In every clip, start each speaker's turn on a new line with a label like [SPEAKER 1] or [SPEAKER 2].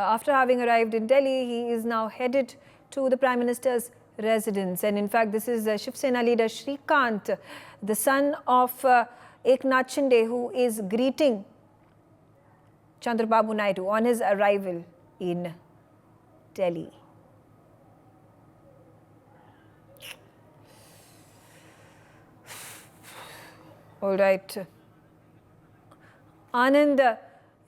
[SPEAKER 1] After having arrived in Delhi, he is now headed to the Prime Minister's residence. And in fact, this is Shiv Sena leader Shrikant, the son of Eknath Shinde, who is greeting Chandrababu Naidu on his arrival in Delhi. All right. Anand,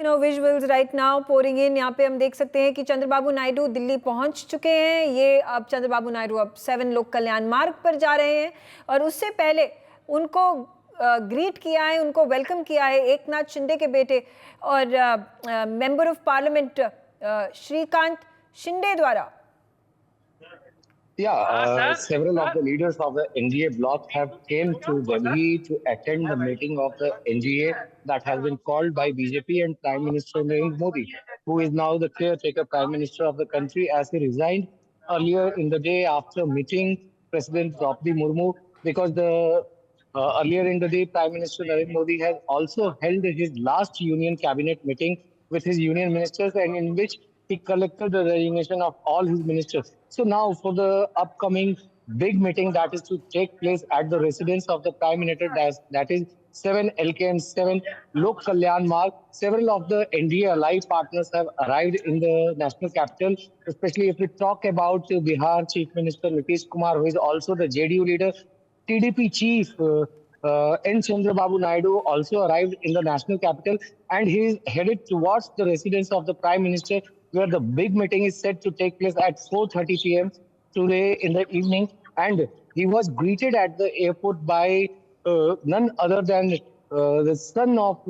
[SPEAKER 1] visuals right now pouring in. यहाँ पे हम देख सकते हैं कि चंद्रबाबू नायडू दिल्ली पहुँच चुके हैं. ये अब चंद्रबाबू नायडू अब 7 लोक कल्याण मार्ग पर जा रहे हैं और उससे पहले उनको ग्रीट किया है, उनको वेलकम किया है एकनाथ शिंदे के बेटे और member of parliament Shrikant Shinde द्वारा.
[SPEAKER 2] Yeah, several of the leaders of the NDA bloc have came to Delhi to attend the meeting of the NDA that has been called by BJP and Prime Minister Narendra Modi, who is now the caretaker Prime Minister of the country, as he resigned earlier in the day after meeting President Draupadi Murmu, because earlier in the day Prime Minister Narendra Modi has also held his last union cabinet meeting with his union ministers, and in which he collected the resignation of all his ministers. So now for the upcoming big meeting that is to take place at the residence of the Prime Minister, that is 7 LKM 7 Lok Kalyan Marg, several of the NDA allied partners have arrived in the national capital, especially if we talk about Bihar Chief Minister Nitish Kumar, who is also the JDU leader. TDP Chief N. Chandrababu Naidu also arrived in the national capital, and he is headed towards the residence of the Prime Minister, where the big meeting is set to take place at 4:30 p.m. today in the evening. And he was greeted at the airport by none other than the son of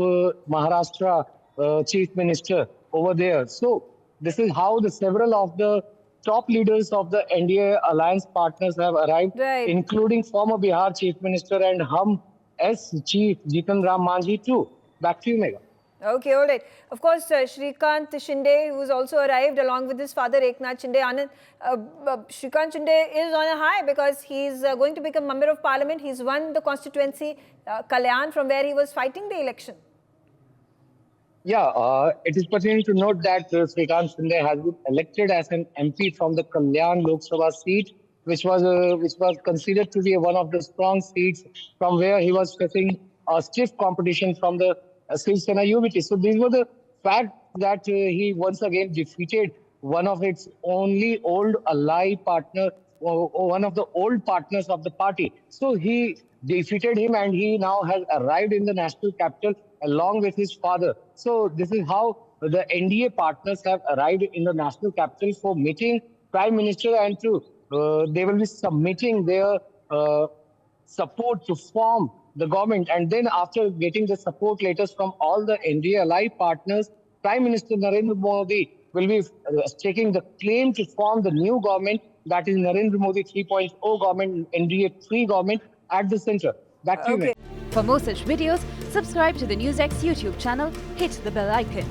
[SPEAKER 2] Maharashtra Chief Minister over there. So this is how the several of the top leaders of the NDA alliance partners have arrived,
[SPEAKER 1] right,
[SPEAKER 2] including former Bihar Chief Minister and Hum S Chief Jitan Ram Manjhi too. Back to you, Megha.
[SPEAKER 1] Okay, all right. Of course, Shrikant Shinde, who's also arrived along with his father Eknath Shinde. Anand, Shrikant Shinde is on a high because he's going to become member of parliament. He's won the constituency Kalyan, from where he was fighting the election.
[SPEAKER 2] Yeah, it is pertinent to note that Shrikant Shinde has been elected as an MP from the Kalyan Lok Sabha seat, which was considered to be one of the strong seats, from where he was facing a stiff competition from the Shiv Sena UBT. So these were the facts that he once again defeated one of its only old ally partner, or one of the old partners of the party. So he defeated him, and he now has arrived in the national capital along with his father. So this is how the NDA partners have arrived in the national capital for meeting Prime Minister, and they will be submitting their support to form the government. And then after getting the support letters from all the NDA allied partners, Prime Minister Narendra Modi will be taking the claim to form the new government, that is Narendra Modi 3.0 government, NDA 3 government at the center. Back to you.
[SPEAKER 3] For more such videos, subscribe to the NewsX YouTube channel, hit the bell icon.